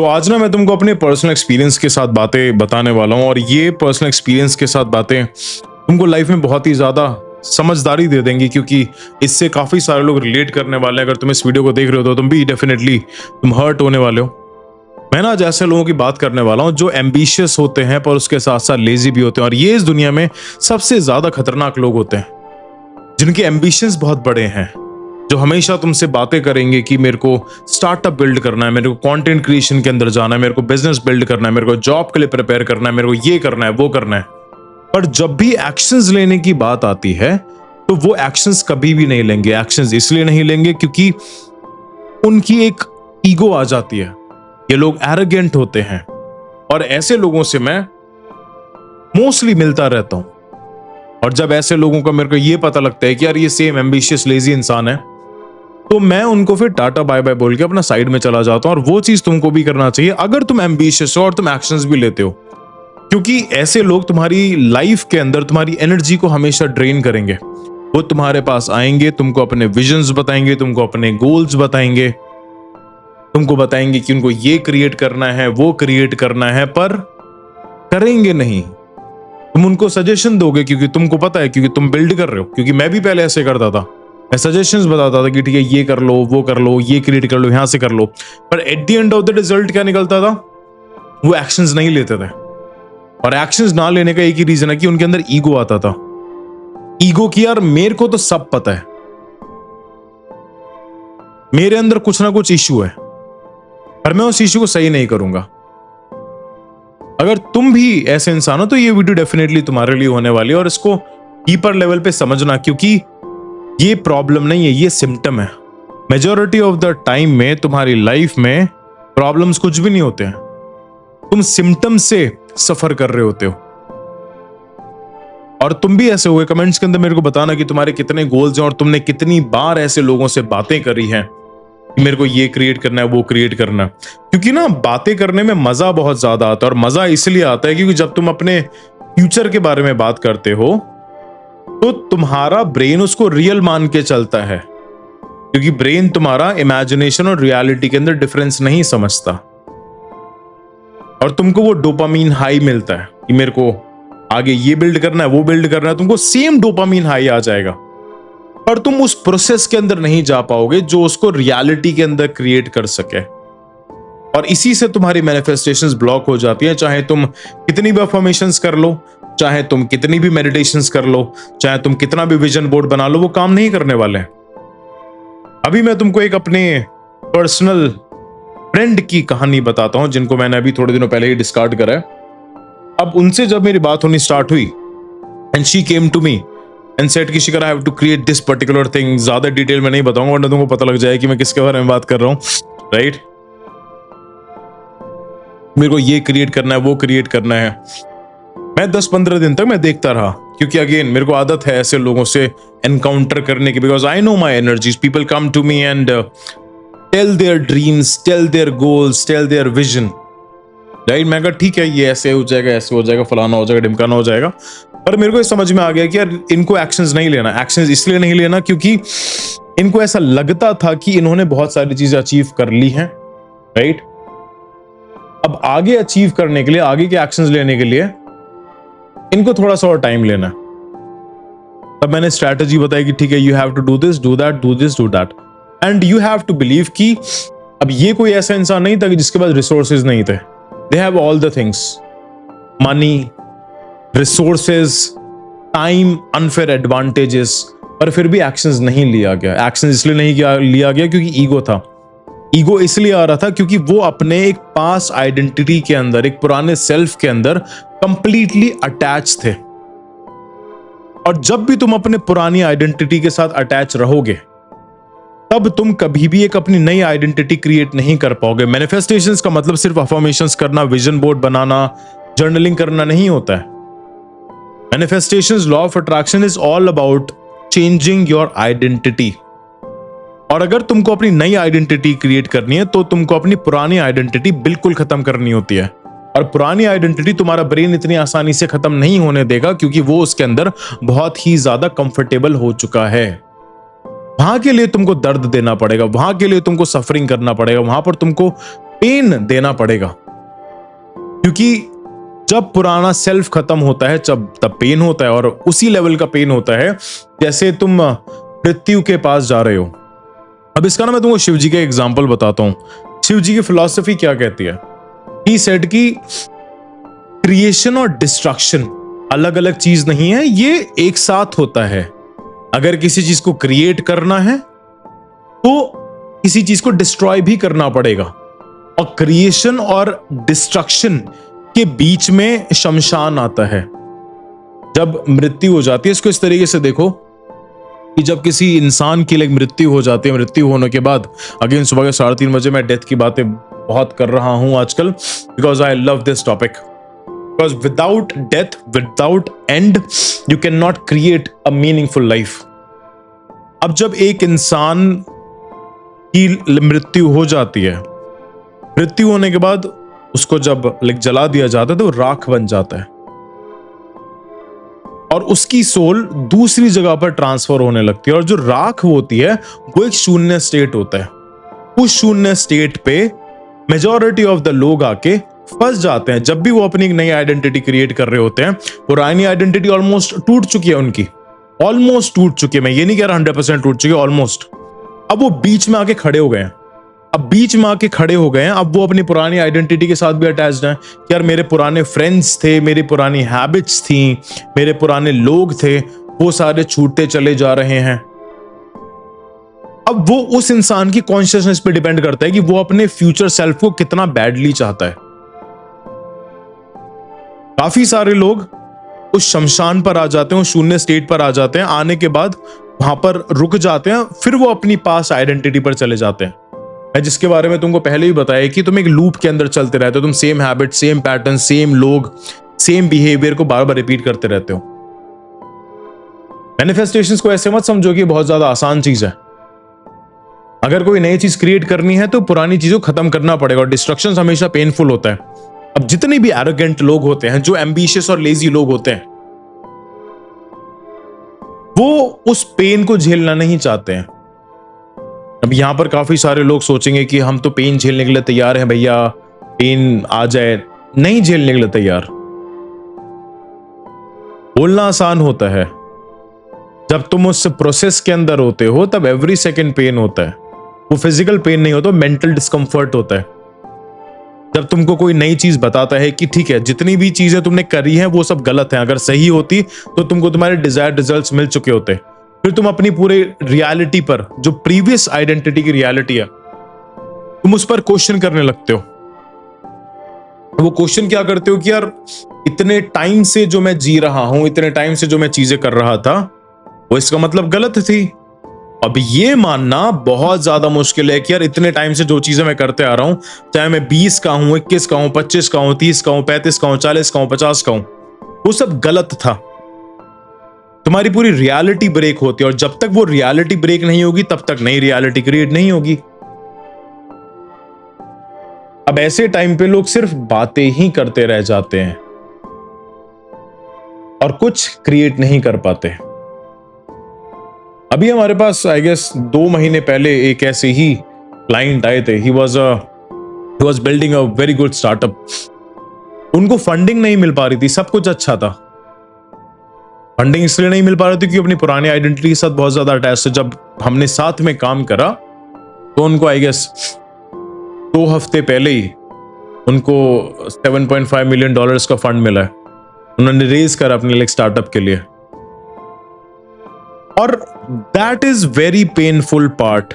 आज ना मैं तुमको अपने पर्सनल एक्सपीरियंस के साथ बातें बताने वाला हूँ और ये पर्सनल एक्सपीरियंस के साथ बातें तुमको लाइफ में बहुत ही ज़्यादा समझदारी दे देंगी, क्योंकि इससे काफ़ी सारे लोग रिलेट करने वाले हैं। अगर तुम इस वीडियो को देख रहे हो तो तुम भी डेफिनेटली तुम हर्ट होने वाले हो। मैं ना आज ऐसे लोगों की बात करने वाला हूँ जो एम्बिशियस होते हैं पर उसके साथ साथ लेजी भी होते हैं, और ये इस दुनिया में सबसे ज़्यादा खतरनाक लोग होते हैं जिनके एम्बिशंस बहुत बड़े हैं, जो हमेशा तुमसे बातें करेंगे कि मेरे को स्टार्टअप बिल्ड करना है, मेरे को कंटेंट क्रिएशन के अंदर जाना है, मेरे को बिजनेस बिल्ड करना है, मेरे को जॉब के लिए प्रिपेयर करना है, मेरे को ये करना है वो करना है। पर जब भी एक्शंस लेने की बात आती है तो वो एक्शंस कभी भी नहीं लेंगे। एक्शंस इसलिए नहीं लेंगे क्योंकि उनकी एक ईगो आ जाती है। ये लोग एरोगेंट होते हैं और ऐसे लोगों से मैं मोस्टली मिलता रहता हूं। और जब ऐसे लोगों का मेरे को ये पता लगता है कि यार ये सेम एम्बिशियस लेजी इंसान है, तो मैं उनको फिर टाटा बाय बाय बोल के अपना साइड में चला जाता हूं। और वो चीज तुमको भी करना चाहिए अगर तुम एम्बिशियस हो और तुम एक्शंस भी लेते हो, क्योंकि ऐसे लोग तुम्हारी लाइफ के अंदर तुम्हारी एनर्जी को हमेशा ड्रेन करेंगे। वो तुम्हारे पास आएंगे, तुमको अपने विजन्स बताएंगे, तुमको अपने गोल्स बताएंगे, तुमको बताएंगे कि उनको ये क्रिएट करना है वो क्रिएट करना है, पर करेंगे नहीं। तुम उनको सजेशन दोगे क्योंकि तुमको पता है, क्योंकि तुम बिल्ड कर रहे हो। क्योंकि मैं भी पहले ऐसे करता था, मैं सजेशंस बताता था कि ठीक है ये कर लो वो कर लो ये क्रिएट कर लो यहां से कर लो, पर at the end of the result क्या निकलता था? वो एक्शंस नहीं लेते थे। और एक्शंस ना लेने का एक ही रीजन है कि उनके अंदर ईगो आता था। ईगो की यार मेरे को तो सब पता है, मेरे अंदर कुछ ना कुछ इश्यू है, पर मैं उस इश्यू को सही नहीं करूंगा। अगर तुम भी ऐसे इंसान हो तो ये वीडियो डेफिनेटली तुम्हारे लिए होने वाली है, और इसको डीपर लेवल पे समझना, क्योंकि ये प्रॉब्लम नहीं है, ये सिम्टम है। मेजॉरिटी ऑफ द टाइम में तुम्हारी लाइफ में प्रॉब्लम्स कुछ भी नहीं होते हैं, तुम सिम्टम से सफर कर रहे होते हो। और तुम भी ऐसे हुए, कमेंट्स के अंदर मेरे को बताना कि तुम्हारे कितने गोल्स हैं और तुमने कितनी बार ऐसे लोगों से बातें करी हैं कि मेरे को ये क्रिएट करना है वो क्रिएट करना है। क्योंकि ना बातें करने में मजा बहुत ज्यादा आता है, और मजा इसलिए आता है क्योंकि जब तुम अपने फ्यूचर के बारे में बात करते हो तो तुम्हारा ब्रेन उसको रियल मान के चलता है, क्योंकि ब्रेन तुम्हारा इमेजिनेशन और रियलिटी के अंदर डिफरेंस नहीं समझता। और तुमको वो डोपामीन हाई मिलता है कि मेरे को आगे ये बिल्ड करना है वो बिल्ड करना है, तुमको सेम डोपामीन हाई आ जाएगा, पर तुम उस प्रोसेस के अंदर नहीं जा पाओगे जो उसको रियलिटी के अंदर क्रिएट कर सके। और इसी से तुम्हारी मैनिफेस्टेशंस ब्लॉक हो जाती है। चाहे तुम कितनी भी अफर्मेशंस कर लो, चाहे तुम कितनी भी मेडिटेशंस कर लो, चाहे तुम कितना भी विजन बोर्ड बना लो, वो काम नहीं करने वाले हैं। अभी मैं तुमको एक अपने पर्सनल फ्रेंड की कहानी बताता हूं, जिनको मैंने अभी थोड़े दिनों पहले ही डिस्कार्ड करा है। अब उनसे जब मेरी बात होनी स्टार्ट हुई and she came to me and said कि Shikhar I have to create this particular thing. ज्यादा डिटेल में नहीं बताऊंगा वरना तुमको पता लग जाए कि मैं किसके बारे में बात कर रहा हूं, राइट? मेरे को ये क्रिएट करना है वो क्रिएट करना है। मैं 10-15 दिन तक मैं देखता रहा, क्योंकि अगेन मेरे को आदत है ऐसे लोगों से एनकाउंटर करने की, because I know my energies. People come to me and tell their dreams, tell their goals, tell their vision, right? मैं कहा ठीक है ये ऐसे हो जाएगा, ऐसे हो जाएगा, फलाना हो जाएगा, ढिमकाना हो जाएगा। पर मेरे को समझ में आ गया कि यार इनको एक्शंस नहीं लेना। एक्शंस इसलिए नहीं लेना क्योंकि इनको ऐसा लगता था कि इन्होंने बहुत सारी चीजें अचीव कर ली हैं, राइट? अब आगे अचीव करने के लिए, आगे के एक्शंस लेने के लिए इनको थोड़ा सा और टाइम लेना। तब मैंने स्ट्रैटेजी बताई कि ठीक है you have to do this, do that, do this, do that, and you have to believe कि अब ये कोई ऐसा इंसान नहीं था कि जिसके पास रिसोर्सेज नहीं थे। They have all the things, money, resources, time, unfair advantages, पर फिर भी एक्शंस नहीं लिया गया। एक्शंस इसलिए नहीं लिया गया क्योंकि ईगो था। ईगो इसलिए आ रहा था क्योंकि वो अपने एक पास आइडेंटिटी के अंदर, एक पुराने सेल्फ के अंदर कंप्लीटली अटैच थे। और जब भी तुम अपने पुरानी आइडेंटिटी के साथ अटैच रहोगे तब तुम कभी भी एक अपनी नई आइडेंटिटी क्रिएट नहीं कर पाओगे। मैनिफेस्टेशंस का मतलब सिर्फ अफर्मेशंस करना, विजन बोर्ड बनाना, जर्नलिंग करना नहीं होता है। Manifestations, law of attraction is all about changing your identity. और अगर तुमको अपनी नई आइडेंटिटी क्रिएट करनी है तो तुमको अपनी पुरानी आइडेंटिटी बिल्कुल खत्म करनी होती है। और पुरानी आइडेंटिटी तुम्हारा ब्रेन इतनी आसानी से खत्म नहीं होने देगा, क्योंकि वो उसके अंदर बहुत ही ज्यादा कंफर्टेबल हो चुका है। वहां के लिए तुमको दर्द देना पड़ेगा, वहां के लिए तुमको सफरिंग करना पड़ेगा, वहां पर तुमको पेन देना पड़ेगा, क्योंकि जब पुराना सेल्फ खत्म होता है तब पेन होता है, और उसी लेवल का पेन होता है जैसे तुम मृत्यु के पास जा रहे हो। अब इसका ना मैं तुमको शिव जी का एग्जाम्पल बताता हूं। शिव जी की फिलॉसफी क्या कहती है? ही सेड कि क्रिएशन और डिस्ट्रक्शन अलग अलग चीज नहीं है, ये एक साथ होता है। अगर किसी चीज को क्रिएट करना है तो किसी चीज को डिस्ट्रॉय भी करना पड़ेगा, और क्रिएशन और डिस्ट्रक्शन के बीच में शमशान आता है। जब मृत्यु हो जाती है, इसको इस तरीके से देखो कि जब किसी इंसान की लाइक मृत्यु हो जाती है, मृत्यु होने के बाद अगेन सुबह के 3:30 बजे मैं डेथ की बातें बहुत कर रहा हूं आजकल, because I love this topic. Because without death, without and, you can not create a meaningful life. अब जब एक इंसान की मृत्यु हो जाती है, मृत्यु होने के बाद उसको जब जला दिया जाता है तो राख बन जाता है, और उसकी सोल दूसरी जगह पर ट्रांसफर होने लगती है। और जो राख होती है वो एक शून्य स्टेट होता है। उस शून्य स्टेट पे मेजॉरिटी ऑफ द लोग आके फंस जाते हैं। जब भी वो अपनी एक नई आइडेंटिटी क्रिएट कर रहे होते हैं, पुरानी आइडेंटिटी ऑलमोस्ट टूट चुकी है उनकी, ऑलमोस्ट टूट चुकी है। मैं ये नहीं कह रहा 100% टूट चुकी है, ऑलमोस्ट। अब वो बीच में आके खड़े हो गए हैं। अब बीच में आके खड़े हो गए हैं, अब वो अपनी पुरानी आइडेंटिटी के साथ भी अटैच्ड हैं कि यार मेरे पुराने फ्रेंड्स थे, मेरी पुरानी हैबिट्स थी, मेरे पुराने लोग थे, वो सारे छूटते चले जा रहे हैं। अब वो उस इंसान की कॉन्शियसनेस पे डिपेंड करता है कि वो अपने फ्यूचर सेल्फ को कितना बैडली चाहता है। काफी सारे लोग उस शमशान पर आ जाते हैं, उस शून्य स्टेट पर आ जाते हैं, आने के बाद वहां पर रुक जाते हैं, फिर वो अपनी पास आइडेंटिटी पर चले जाते हैं। जिसके बारे में तुमको पहले ही बताया कि तुम एक लूप के अंदर चलते रहते हो, तुम same habit, same pattern, same लोग, सेम बिहेवियर को बार बार रिपीट करते रहते हो। मैनिफेस्टेशंस को ऐसे मत समझो कि बहुत ज्यादा आसान चीज है। अगर कोई नई चीज क्रिएट करनी है तो पुरानी चीजों को खत्म करना पड़ेगा, और डिस्ट्रक्शन हमेशा पेनफुल होता है। अब जितने भी एरोगेंट लोग होते हैं, जो एम्बिशियस और लेजी लोग होते हैं, वो उस पेन को झेलना नहीं चाहते हैं। अब यहां पर काफी सारे लोग सोचेंगे कि हम तो पेन झेलने के लिए तैयार हैं भैया, पेन आ जाए। नहीं झेलने के लिए तैयार। बोलना आसान होता है, जब तुम उस प्रोसेस के अंदर होते हो तब एवरी सेकंड पेन होता है। वो फिजिकल पेन नहीं होता, मेंटल डिस्कंफर्ट होता है। जब तुमको कोई नई चीज बताता है कि ठीक है, जितनी भी चीजें तुमने करी हैं वो सब गलत हैं, अगर सही होती तो तुमको तुम्हारे डिजायर्ड रिजल्ट्स मिल चुके होते, फिर तुम अपनी पूरे रियलिटी पर, जो प्रीवियस आइडेंटिटी की रियलिटी है, तुम उस पर क्वेश्चन करने लगते हो। वो क्वेश्चन क्या करते हो कि यार इतने टाइम से जो मैं जी रहा हूं, इतने टाइम से जो मैं चीजें कर रहा था, वो इसका मतलब गलत थी। अब ये मानना बहुत ज्यादा मुश्किल है कि यार इतने टाइम से जो चीजें मैं करते आ रहा हूं, चाहे मैं 20 का हूं, 21 का हूं, 25 का हूं, 30 का हूं, 35 का हूं, 40 का हूं, 50 का हूं, वो सब गलत था। तुम्हारी पूरी रियलिटी ब्रेक होती है, और जब तक वो रियलिटी ब्रेक नहीं होगी तब तक नई रियलिटी क्रिएट नहीं होगी। अब ऐसे टाइम पे लोग सिर्फ बातें ही करते रह जाते हैं और कुछ क्रिएट नहीं कर पाते। अभी हमारे पास आई गेस 2 महीने पहले एक ऐसे ही क्लाइंट आए थे। He was building a very good startup. उनको फंडिंग नहीं मिल पा रही थी, सब कुछ अच्छा था। फंडिंग इसलिए नहीं मिल पा रही थी क्योंकि अपनी पुरानी आइडेंटिटी के साथ बहुत ज्यादा अटैच थे। जब हमने साथ में काम करा तो उनको आई गेस 2 हफ्ते पहले ही उनको $7.5 मिलियन का फंड मिला है। उन्होंने रेज करा अपने स्टार्टअप के लिए, और that is very painful part.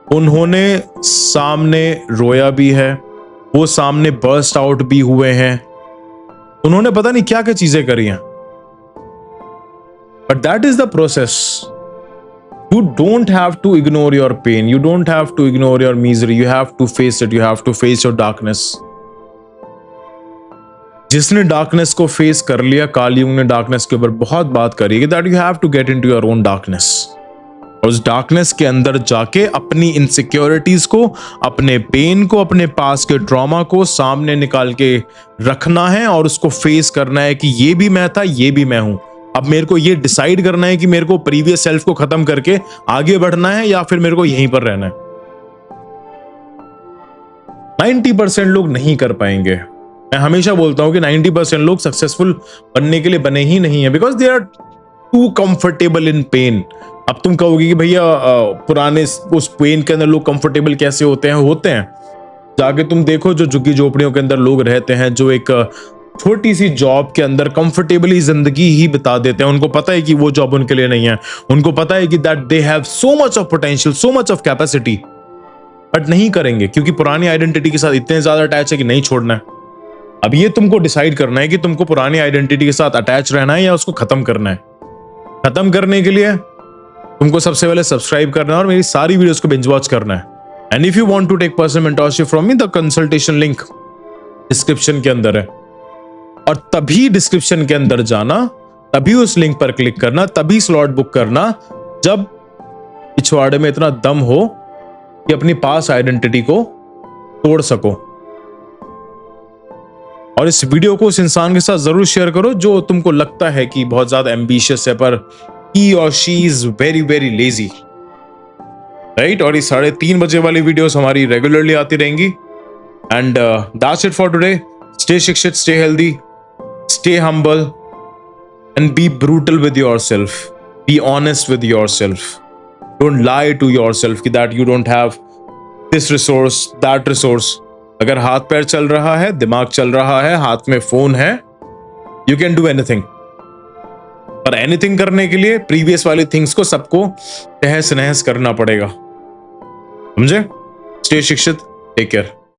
उन्होंने सामने रोया भी है, वो सामने बर्स्ट आउट भी हुए हैं, उन्होंने पता नहीं क्या क्या चीजें करी हैं, but that is the process. You don't have to ignore your pain, you don't have to ignore your misery, you have to face it, you have to face your darkness. जिसने डार्कनेस को face कर लिया, काल युग ने darkness के ऊपर बहुत बात करी है, that you have to get into your own darkness. और उस डार्कनेस के अंदर जाके अपनी इनसिक्योरिटीज को, अपने पेन को, अपने पास के ट्रॉमा को सामने निकाल के रखना है, और उसको फेस करना है कि ये भी मैं था, ये भी मैं हूं। अब मेरे को ये डिसाइड करना है कि मेरे को प्रीवियस सेल्फ को खत्म करके आगे बढ़ना है या फिर मेरे को यहीं पर रहना है। 90% लोग नहीं कर पाएंगे। मैं हमेशा बोलता हूं कि 90% लोग सक्सेसफुल बनने के लिए बने ही नहीं है, because they are too comfortable in pain. अब तुम कहोगे कि भैया पुराने उस पेन के अंदर लोग कंफर्टेबल कैसे होते हैं। जाके तुम देखो जो झुग्गी झोपड़ियों के अंदर लोग रहते हैं, जो एक छोटी सी जॉब के अंदर कंफर्टेबली जिंदगी ही बिता देते हैं। उनको पता है कि वो जॉब उनके लिए नहीं है, उनको पता है कि that they have so much of potential, so much of capacity, but नहीं करेंगे क्योंकि पुरानी आइडेंटिटी के साथ इतने ज्यादा अटैच है कि नहीं छोड़ना है। अब ये तुमको डिसाइड करना है कि तुमको पुरानी आइडेंटिटी के साथ अटैच रहना है या उसको खत्म करना है। खत्म करने के लिए तुमको सबसे पहले सब्सक्राइब करना है और मेरी सारी वीडियोस को बिंज वॉच करना है। And if you want to take personal mentorship from me, the consultation link description के अंदर है, और तभी डिस्क्रिप्शन के अंदर जाना, तभी उस लिंक पर क्लिक करना, तभी स्लॉट बुक करना जब पिछवाड़े में इतना दम हो कि अपनी पास आइडेंटिटी को तोड़ सको। और इस वीडियो को उस इंसान के साथ जरूर शेयर करो जो तुमको लगता है कि बहुत ज्यादा एम्बिशियस है, पर ही और she is very very lazy, right. और ये 3:30 बजे वाली वीडियोस हमारी रेगुलरली आती रहेंगी। And that's it for today. Stay शिक्षित, stay healthy, stay humble, and be brutal with yourself, be honest with yourself. Don't lie to yourself कि that you don't have this resource, that resource. अगर हाथ पैर चल रहा है, दिमाग चल रहा है, हाथ में फोन है, यू कैन डू एनीथिंग। पर एनीथिंग करने के लिए प्रीवियस वाली थिंग्स को सबको तहस नहस करना पड़ेगा, समझे। स्टे शिक्षित, टेक केयर।